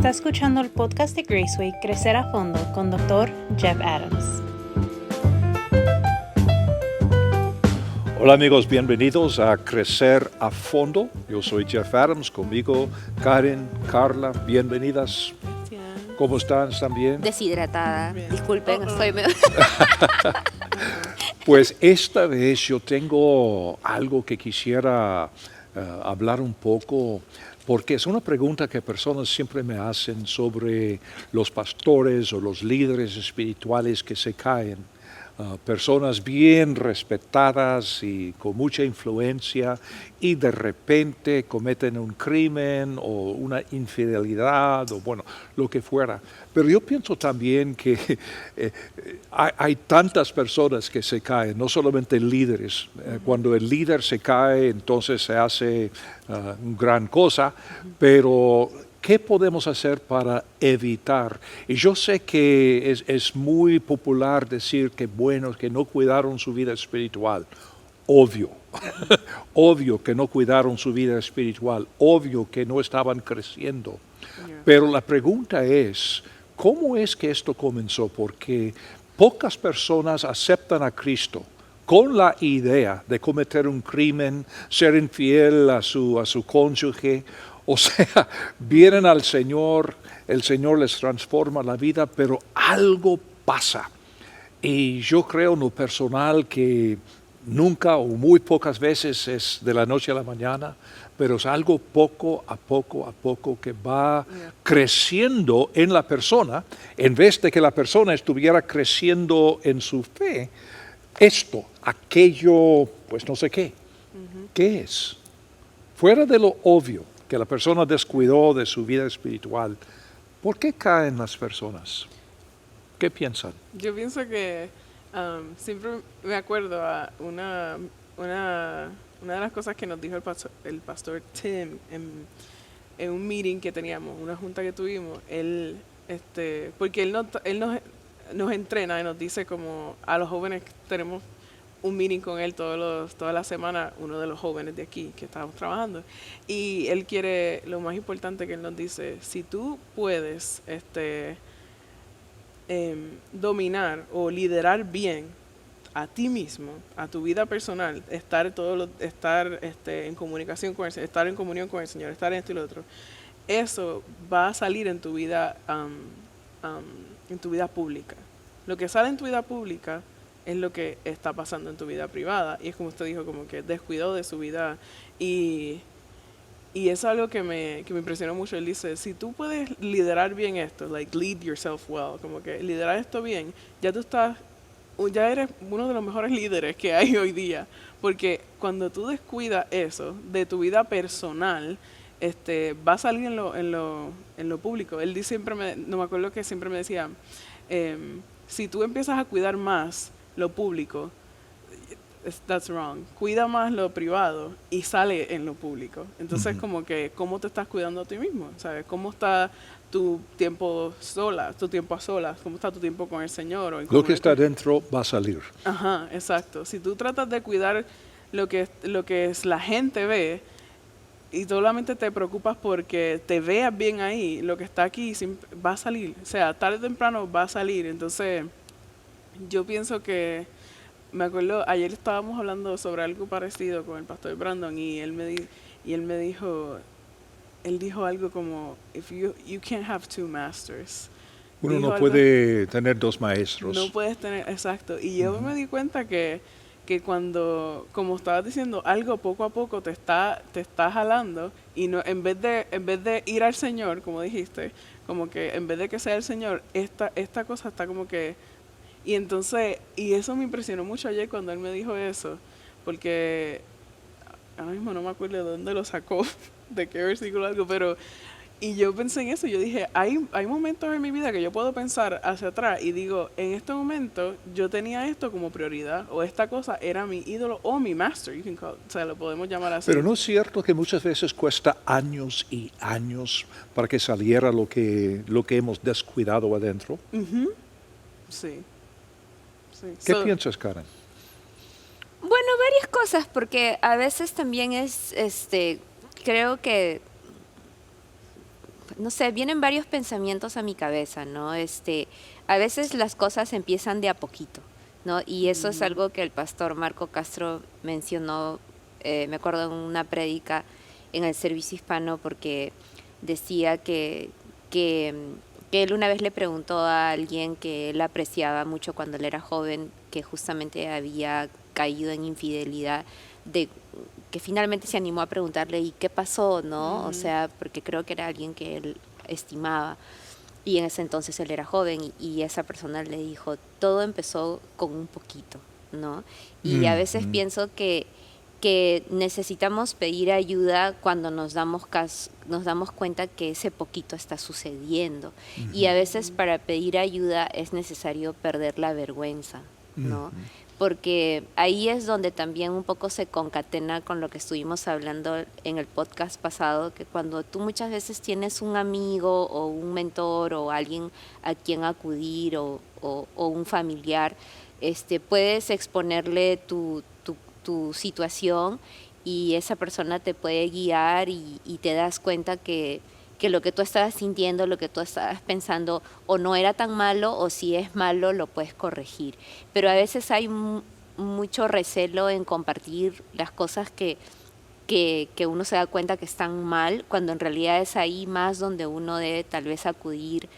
Está escuchando el podcast de Graceway Crecer a Fondo con Dr. Jeff Adams. Hola amigos, bienvenidos a Crecer a Fondo. Yo soy Jeff Adams, conmigo Karen, Carla, bienvenidas. ¿Cómo están? ¿Están bien? Deshidratada. Disculpen, estoy medio... Pues esta vez yo tengo algo que quisiera hablar un poco, porque es una pregunta que personas siempre me hacen sobre los pastores o los líderes espirituales que se caen. Personas bien respetadas y con mucha influencia y de repente cometen un crimen o una infidelidad o bueno, lo que fuera. Pero yo pienso también que hay tantas personas que se caen, no solamente líderes. Cuando el líder se cae, entonces se hace una gran cosa, pero ¿qué podemos hacer para evitar? Y yo sé que es muy popular decir que que no cuidaron su vida espiritual. Obvio, obvio que no cuidaron su vida espiritual, obvio que no estaban creciendo. Pero la pregunta es, ¿cómo es que esto comenzó? Porque pocas personas aceptan a Cristo con la idea de cometer un crimen, ser infiel a su cónyuge. O sea, vienen al Señor, el Señor les transforma la vida, pero algo pasa. Y yo creo en lo personal que nunca o muy pocas veces es de la noche a la mañana, pero es algo poco a poco que va creciendo en la persona, en vez de que la persona estuviera creciendo en su fe, aquello, pues no sé qué. ¿Qué es? Fuera de lo obvio, que la persona descuidó de su vida espiritual, ¿por qué caen las personas? ¿Qué piensan? Yo pienso que siempre me acuerdo a una de las cosas que nos dijo el pastor Tim en un meeting que teníamos, una junta que tuvimos, porque él nos entrena y nos dice como a los jóvenes tenemos un meeting con él toda la semana, uno de los jóvenes de aquí que estamos trabajando, y él quiere, lo más importante que él nos dice, si tú puedes dominar o liderar bien a ti mismo, a tu vida personal, estar en comunicación con el Señor, estar en comunión con el Señor, estar en esto y lo otro, eso va a salir en tu vida pública. Lo que sale en tu vida pública es lo que está pasando en tu vida privada. Y es como usted dijo, como que descuidó de su vida. Y es algo que me impresionó mucho. Él dice, si tú puedes liderar bien esto, like lead yourself well, como que liderar esto bien, ya eres uno de los mejores líderes que hay hoy día. Porque cuando tú descuidas eso de tu vida personal, va a salir en lo público. Él no me acuerdo que siempre me decía, si tú empiezas a cuidar más lo público, that's wrong. Cuida más lo privado y sale en lo público. Entonces, como que, ¿cómo te estás cuidando a ti mismo? ¿Sabes? ¿Cómo está tu tiempo a solas? ¿Cómo está tu tiempo con el Señor? Lo que está dentro va a salir. Ajá, exacto. Si tú tratas de cuidar lo que la gente ve y solamente te preocupas porque te veas bien ahí, lo que está aquí va a salir. O sea, tarde o temprano va a salir. Entonces, yo pienso que, me acuerdo, ayer estábamos hablando sobre algo parecido con el pastor Brandon y él dijo algo como, you can't have two masters. Uno no puede tener dos maestros. No puedes tener, exacto. Y yo me di cuenta que cuando, como estabas diciendo, algo poco a poco te está jalando y no, en vez de ir al Señor, como dijiste, como que en vez de que sea el Señor, esta cosa está como que... Y entonces, y eso me impresionó mucho ayer cuando él me dijo eso, porque ahora mismo no me acuerdo de dónde lo sacó, de qué versículo o algo, pero, y yo pensé en eso, yo dije, hay momentos en mi vida que yo puedo pensar hacia atrás y digo, en este momento yo tenía esto como prioridad, o esta cosa era mi ídolo o mi master, o sea, lo podemos llamar así. Pero ¿no es cierto que muchas veces cuesta años y años para que saliera lo que hemos descuidado adentro? Sí. ¿Qué piensas, Karen? Bueno, varias cosas, porque a veces también creo que no sé, vienen varios pensamientos a mi cabeza, ¿no? A veces las cosas empiezan de a poquito, ¿no? Y eso es algo que el pastor Marco Castro mencionó, me acuerdo en una prédica en el servicio hispano, porque decía que él una vez le preguntó a alguien que él apreciaba mucho cuando él era joven, que justamente había caído en infidelidad, que finalmente se animó a preguntarle, ¿y qué pasó? ¿No? O sea, porque creo que era alguien que él estimaba. Y en ese entonces él era joven y esa persona le dijo, todo empezó con un poquito, ¿no? Y a veces pienso que necesitamos pedir ayuda cuando nos damos cuenta que ese poquito está sucediendo. Y a veces para pedir ayuda es necesario perder la vergüenza, ¿no? Porque ahí es donde también un poco se concatena con lo que estuvimos hablando en el podcast pasado, que cuando tú muchas veces tienes un amigo o un mentor o alguien a quien acudir o un familiar, puedes exponerle tu situación y esa persona te puede guiar y te das cuenta que lo que tú estabas sintiendo, lo que tú estabas pensando, o no era tan malo, o si es malo, lo puedes corregir. Pero a veces hay mucho recelo en compartir las cosas que uno se da cuenta que están mal, cuando en realidad es ahí más donde uno debe tal vez acudir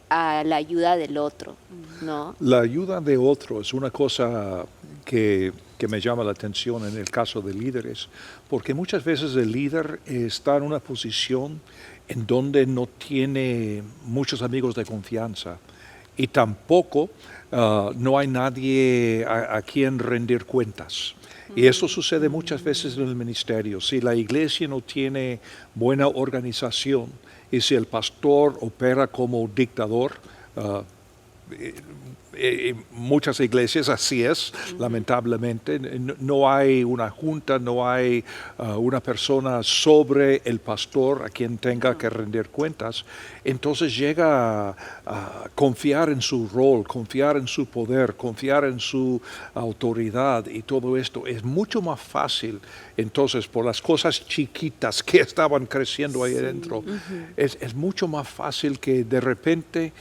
a la ayuda del otro, ¿no? La ayuda de otro es una cosa que me llama la atención en el caso de líderes, porque muchas veces el líder está en una posición en donde no tiene muchos amigos de confianza y tampoco no hay nadie a quien rendir cuentas. Y eso sucede muchas veces en el ministerio. Si la iglesia no tiene buena organización y si el pastor opera como dictador, muchas iglesias así es, lamentablemente. No hay una junta, no hay una persona sobre el pastor a quien tenga que rendir cuentas. Entonces llega a confiar en su rol, confiar en su poder, confiar en su autoridad y todo esto. Es mucho más fácil, entonces, por las cosas chiquitas que estaban creciendo ahí adentro, es mucho más fácil que de repente,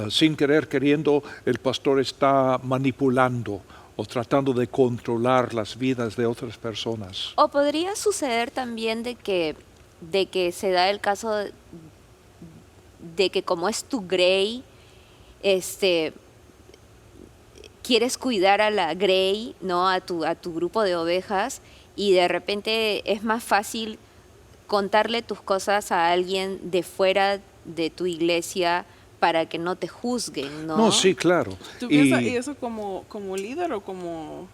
sin querer queriendo, el pastor está manipulando o tratando de controlar las vidas de otras personas. O podría suceder también de que se da el caso de que como es tu grey, quieres cuidar a la grey, ¿no? A tu grupo de ovejas, y de repente es más fácil contarle tus cosas a alguien de fuera de tu iglesia para que no te juzguen, ¿no? No, sí, claro. ¿Tú piensas y eso como líder o como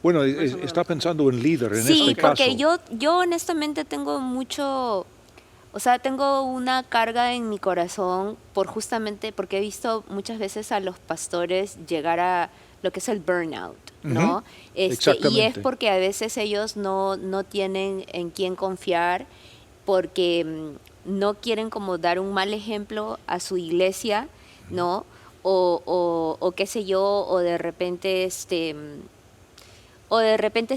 bueno, persona? está pensando en líder en Sí, este caso. porque yo honestamente tengo tengo una carga en mi corazón porque he visto muchas veces a los pastores llegar a lo que es el burnout, ¿no? Y es porque a veces ellos no tienen en quién confiar, porque no quieren como dar un mal ejemplo a su iglesia, ¿no? O qué sé yo, o de repente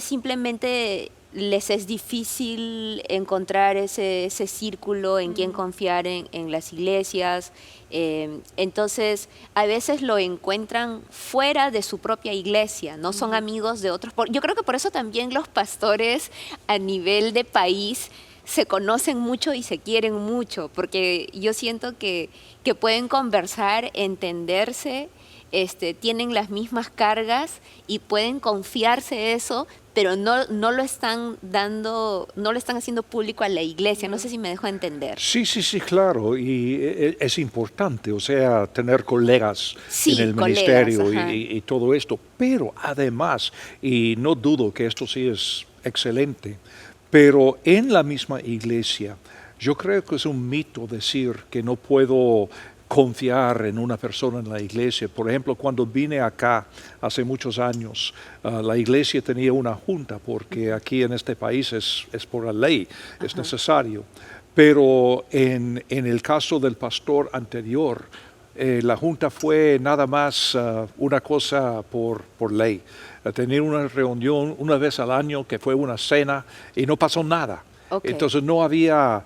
simplemente les es difícil encontrar ese círculo en quien confiar en las iglesias. Entonces, a veces lo encuentran fuera de su propia iglesia, no son amigos de otros. Yo creo que por eso también los pastores a nivel de país se conocen mucho y se quieren mucho, porque yo siento que pueden conversar, entenderse, tienen las mismas cargas y pueden confiarse eso, pero no lo están haciendo público a la iglesia. No sé si me dejo entender. Sí, claro, y es importante, o sea, tener colegas en el ministerio y todo esto, pero además, y no dudo que esto sí es excelente, pero en la misma iglesia, yo creo que es un mito decir que no puedo confiar en una persona en la iglesia. Por ejemplo, cuando vine acá hace muchos años, la iglesia tenía una junta, porque aquí en este país es por la ley, es necesario. Pero en el caso del pastor anterior, la junta fue nada más una cosa por ley. Tener una reunión una vez al año que fue una cena y no pasó nada. Ok. Entonces no había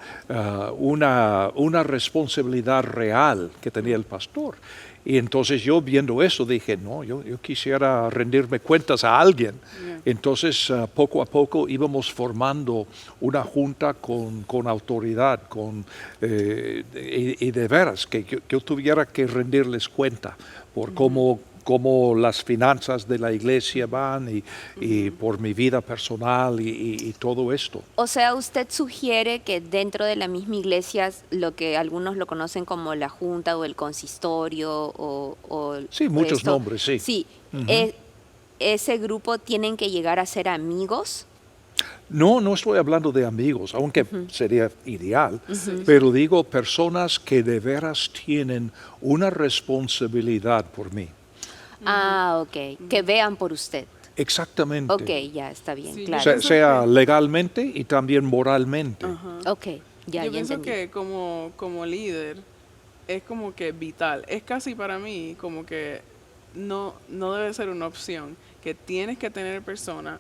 una responsabilidad real que tenía el pastor. Y entonces yo viendo eso dije, no, yo quisiera rendirme cuentas a alguien. Yeah. Entonces poco a poco íbamos formando una junta con autoridad, y de veras que yo tuviera que rendirles cuenta por cómo las finanzas de la iglesia van y por mi vida personal y todo esto. O sea, usted sugiere que dentro de la misma iglesia, lo que algunos lo conocen como la junta o el consistorio o Sí, muchos esto, nombres, sí. Sí, Ujú. ese grupo tienen que llegar a ser amigos. No estoy hablando de amigos, aunque sería ideal, pero digo personas que de veras tienen una responsabilidad por mí. Ah, ok. Que vean por usted. Exactamente. Ok, ya está bien, Sí, claro. pienso Sea que- legalmente y también moralmente. Ajá. Ok, ya Yo pienso entendí. que como líder es como que vital. Es casi para mí como que no debe ser una opción. Que tienes que tener personas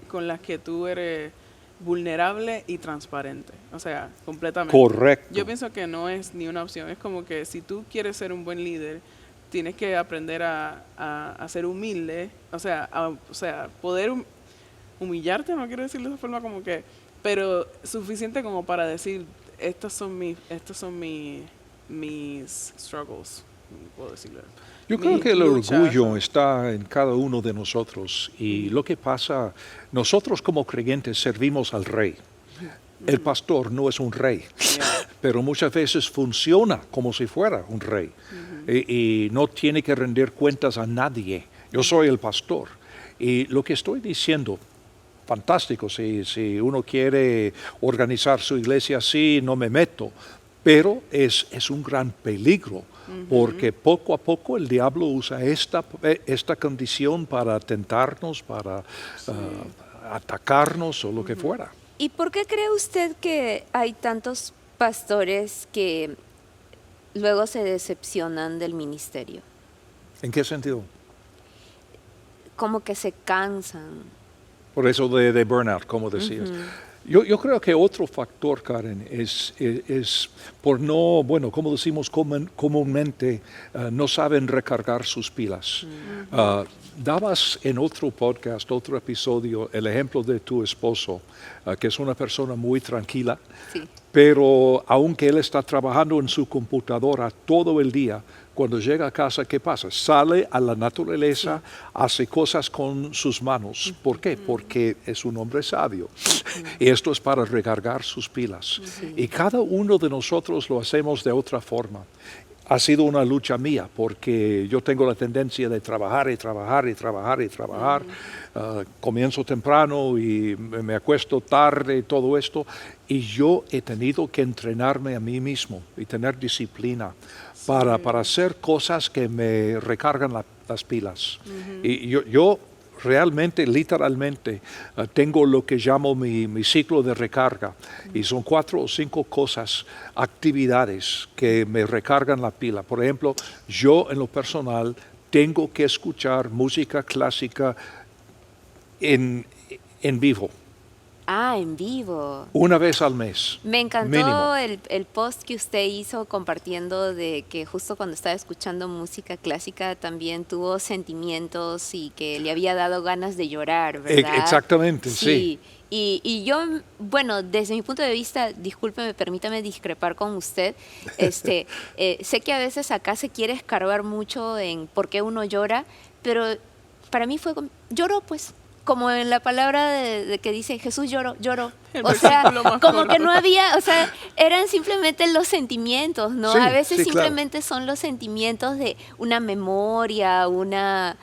con las que tú eres vulnerable y transparente. O sea, completamente. Correcto. Yo pienso que no es ni una opción. Es como que si tú quieres ser un buen líder, tienes que aprender a ser humilde. O sea, poder humillarte, no quiero decirlo de esa forma como que, pero suficiente como para decir, estos son mis struggles, puedo decirlo. Yo creo Mis que el luchas, orgullo ¿no? está en cada uno de nosotros y lo que pasa, nosotros como creyentes servimos al rey. El pastor no es un rey, Yeah. pero muchas veces funciona como si fuera un rey y no tiene que rendir cuentas a nadie. Yo soy el pastor y lo que estoy diciendo, fantástico, si uno quiere organizar su iglesia así, no me meto, pero es un gran peligro porque poco a poco el diablo usa esta condición para tentarnos, para atacarnos o lo que fuera. ¿Y por qué cree usted que hay tantos pastores que luego se decepcionan del ministerio? ¿En qué sentido? Como que se cansan. Por eso de burnout, como decías. Yo creo que otro factor, Karen, es por no, bueno, como decimos comúnmente, no saben recargar sus pilas. Dabas en otro podcast, otro episodio, el ejemplo de tu esposo, que es una persona muy tranquila, Sí. pero aunque él está trabajando en su computadora todo el día, cuando llega a casa, ¿qué pasa? Sale a la naturaleza, hace cosas con sus manos. ¿Por qué? Porque es un hombre sabio. Y esto es para recargar sus pilas. Y cada uno de nosotros lo hacemos de otra forma. Ha sido una lucha mía porque yo tengo la tendencia de trabajar y trabajar y trabajar y trabajar. Comienzo temprano y me acuesto tarde y todo esto. Y yo he tenido que entrenarme a mí mismo y tener disciplina para hacer cosas que me recargan las pilas. Y yo realmente, literalmente, tengo lo que llamo mi ciclo de recarga. Y son 4 o 5 cosas, actividades que me recargan la pila. Por ejemplo, yo en lo personal tengo que escuchar música clásica en vivo, Ah, en vivo. una vez al mes. Me encantó mínimo. el post que usted hizo compartiendo de que justo cuando estaba escuchando música clásica también tuvo sentimientos y que le había dado ganas de llorar, ¿verdad? Exactamente, sí. Y yo, bueno, desde mi punto de vista, discúlpeme, permítame discrepar con usted. Sé que a veces acá se quiere escarbar mucho en por qué uno llora, pero para mí fue, lloró pues. Como en la palabra de que dice Jesús lloró. El O sea, versículo más como que corto. no había, o sea, eran simplemente los sentimientos, ¿no? Sí, A veces sí, claro. simplemente son los sentimientos de una memoria, uno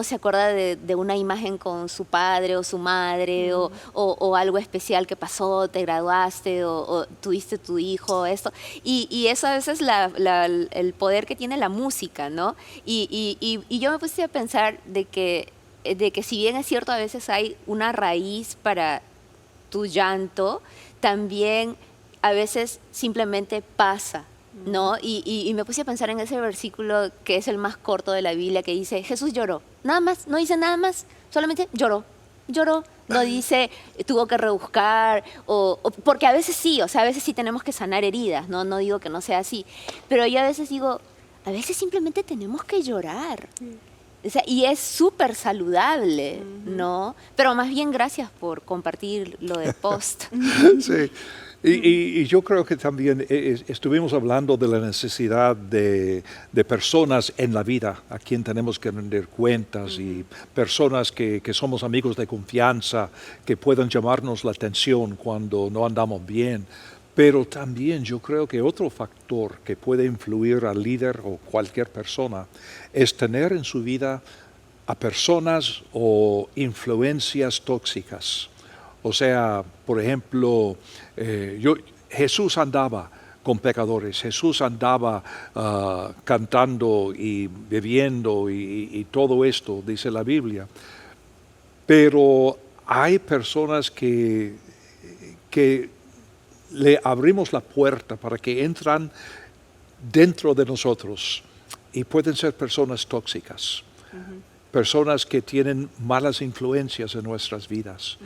se acuerda de una imagen con su padre o su madre o algo especial que pasó, te graduaste o tuviste tu hijo, esto. Y eso a veces el poder que tiene la música, ¿no? Y yo me puse a pensar de que si bien es cierto, a veces hay una raíz para tu llanto, también a veces simplemente pasa, ¿no? Y me puse a pensar en ese versículo que es el más corto de la Biblia que dice, Jesús lloró, nada más, no dice nada más, solamente lloró, No dice, tuvo que rebuscar, porque a veces sí, o sea, a veces sí tenemos que sanar heridas, no digo que no sea así, pero yo a veces digo, a veces simplemente tenemos que llorar. O sea, y es súper saludable, ¿no? Pero más bien gracias por compartir lo del post. Sí. Y yo creo que también estuvimos hablando de la necesidad de personas en la vida a quien tenemos que rendir cuentas y personas que somos amigos de confianza, que puedan llamarnos la atención cuando no andamos bien. Pero también yo creo que otro factor que puede influir al líder o cualquier persona es tener en su vida a personas o influencias tóxicas. O sea, por ejemplo, Jesús andaba con pecadores, Jesús andaba cantando y bebiendo y todo esto, dice la Biblia. Pero hay personas que le abrimos la puerta para que entran dentro de nosotros y pueden ser personas tóxicas, personas que tienen malas influencias en nuestras vidas.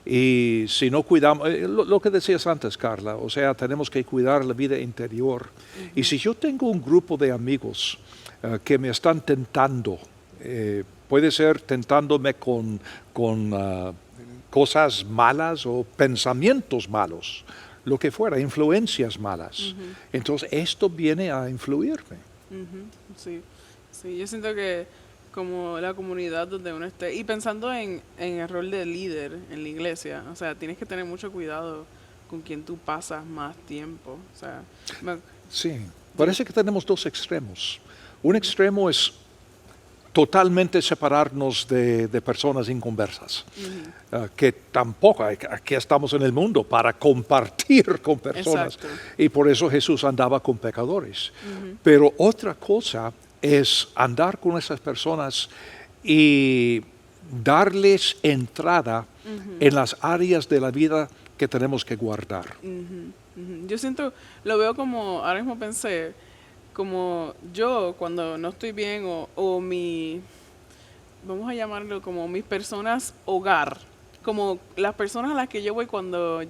Y si no cuidamos, lo que decías antes, Carla, o sea, tenemos que cuidar la vida interior. Y si yo tengo un grupo de amigos que me están tentando, puede ser tentándome con cosas malas o pensamientos malos, lo que fuera, influencias malas. Entonces, esto viene a influirme. Sí, sí, yo siento que como la comunidad donde uno esté, y pensando en el rol de líder en la iglesia, o sea, tienes que tener mucho cuidado con quien tú pasas más tiempo. O sea, Sí, parece que tenemos dos extremos. Un extremo es totalmente separarnos de personas inconversas, que tampoco, aquí estamos en el mundo para compartir con personas. Exacto. Y por eso Jesús andaba con pecadores. Pero otra cosa es andar con esas personas y darles entrada en las áreas de la vida que tenemos que guardar. Yo siento, lo veo como, ahora mismo pensé, como yo cuando no estoy bien o mi, vamos a llamarlo como mis personas hogar, como las personas a las que yo voy cuando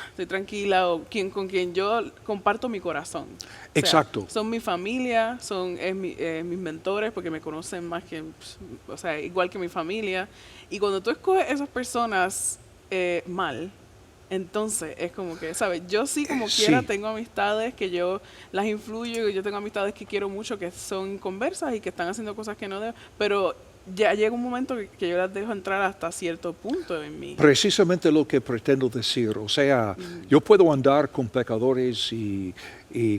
estoy tranquila o con quien yo comparto mi corazón. O sea, Exacto. son mi familia, son mis mentores porque me conocen más que, o sea, igual que mi familia. Y cuando tú escoges esas personas mal, entonces es como que, ¿sabes? Yo sí como quiera tengo amistades que yo las influyo, y yo tengo amistades que quiero mucho que son conversas y que están haciendo cosas que no debo, pero ya llega un momento que yo las dejo entrar hasta cierto punto en mí. Precisamente lo que pretendo decir, o sea, yo puedo andar con pecadores y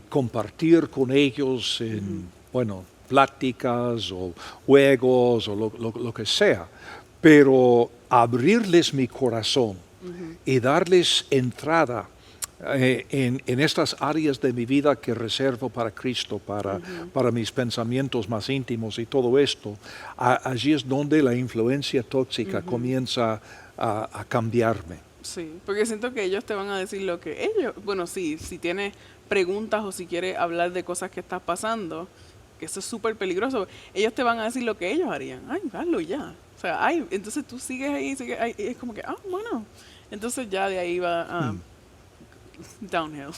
compartir con ellos en, bueno, pláticas o juegos o lo que sea, pero abrirles mi corazón y darles entrada en estas áreas de mi vida que reservo para Cristo, para mis pensamientos más íntimos y todo esto, allí es donde la influencia tóxica comienza a cambiarme. Sí, porque siento que ellos te van a decir lo que ellos, bueno, sí, si tienes preguntas o si quieres hablar de cosas que estás pasando, que eso es súper peligroso, ellos te van a decir lo que ellos harían. Ay, hazlo ya. O sea, ay, entonces tú sigues ahí, y es como que, bueno. Entonces ya de ahí va a downhill.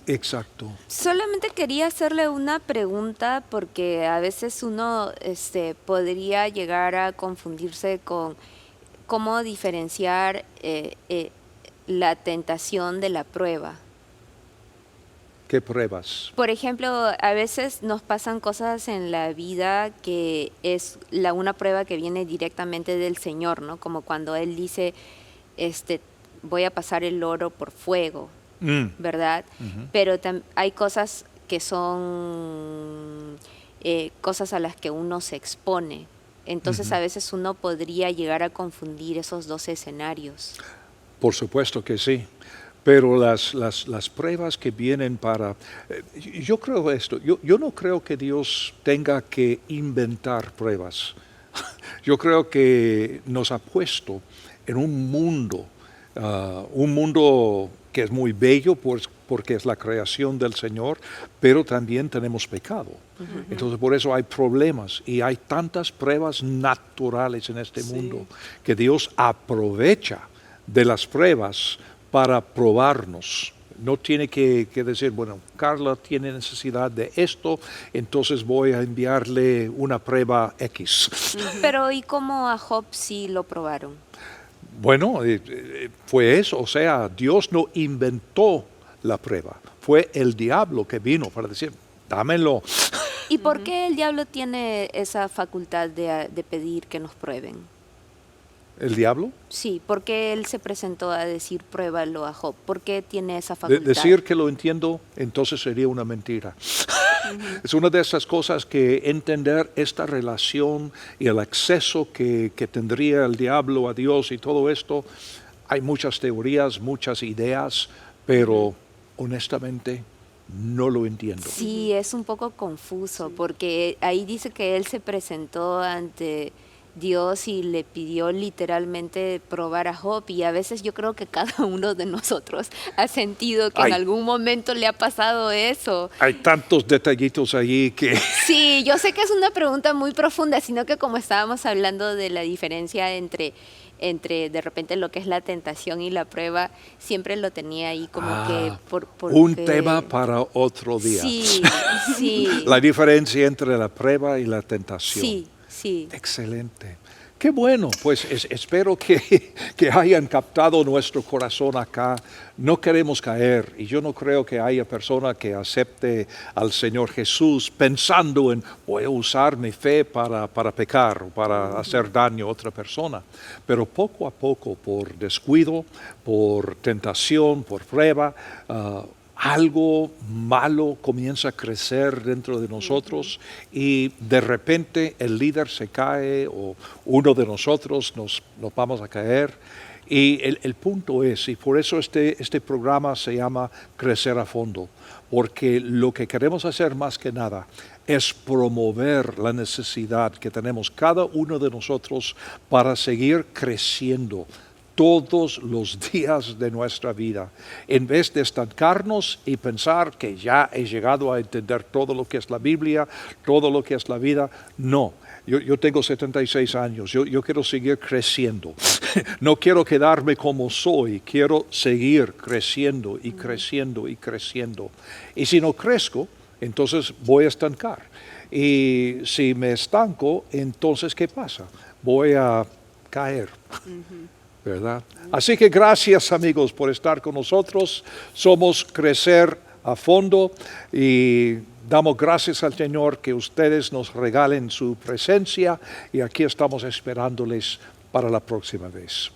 Exacto. Solamente quería hacerle una pregunta porque a veces uno podría llegar a confundirse con cómo diferenciar la tentación de la prueba. ¿Qué pruebas? Por ejemplo, a veces nos pasan cosas en la vida que es una prueba que viene directamente del Señor, ¿no? Como cuando Él dice, voy a pasar el oro por fuego, ¿verdad? Pero hay cosas que son cosas a las que uno se expone. Entonces a veces uno podría llegar a confundir esos dos escenarios. Por supuesto que sí. Pero las pruebas que vienen para... yo creo esto, yo no creo que Dios tenga que inventar pruebas. Yo creo que nos ha puesto en un mundo que es muy bello porque es la creación del Señor, pero también tenemos pecado. Entonces por eso hay problemas y hay tantas pruebas naturales en este mundo que Dios aprovecha de las pruebas para probarnos. No tiene que decir, bueno, Carla tiene necesidad de esto, entonces voy a enviarle una prueba X. Pero ¿y cómo a Job sí lo probaron? Bueno, fue eso, o sea, Dios no inventó la prueba, fue el diablo que vino para decir, dámelo. ¿Y por qué el diablo tiene esa facultad de pedir que nos prueben? ¿El diablo? Sí, ¿por qué él se presentó a decir pruébalo a Job? ¿Por qué tiene esa facultad? Decir que lo entiendo, entonces sería una mentira. Es una de esas cosas que entender esta relación y el acceso que tendría el diablo a Dios y todo esto, hay muchas teorías, muchas ideas, pero honestamente no lo entiendo. Sí, es un poco confuso porque ahí dice que él se presentó ante Dios y le pidió literalmente probar a Job, y a veces yo creo que cada uno de nosotros ha sentido que en algún momento le ha pasado eso. Hay tantos detallitos allí que... Sí, yo sé que es una pregunta muy profunda, sino que como estábamos hablando de la diferencia entre de repente lo que es la tentación y la prueba, siempre lo tenía ahí como que un tema para otro día. Sí, sí. La diferencia entre la prueba y la tentación. Sí. Sí. Excelente. Qué bueno, pues espero que hayan captado nuestro corazón acá. No queremos caer y yo no creo que haya persona que acepte al Señor Jesús pensando en voy a usar mi fe para pecar o para hacer daño a otra persona. Pero poco a poco, por descuido, por tentación, por prueba, algo malo comienza a crecer dentro de nosotros y de repente el líder se cae o uno de nosotros nos vamos a caer. Y el punto es, y por eso este programa se llama Crecer a Fondo, porque lo que queremos hacer más que nada es promover la necesidad que tenemos cada uno de nosotros para seguir creciendo todos los días de nuestra vida, en vez de estancarnos y pensar que ya he llegado a entender todo lo que es la Biblia, todo lo que es la vida. No, yo tengo 76 años, yo quiero seguir creciendo. No quiero quedarme como soy, quiero seguir creciendo y creciendo y creciendo. Y si no crezco, entonces voy a estancar. Y si me estanco, entonces ¿qué pasa? Voy a caer. ¿Verdad? Así que gracias amigos por estar con nosotros. Somos Crecer a Fondo y damos gracias al Señor que ustedes nos regalen su presencia y aquí estamos esperándoles para la próxima vez.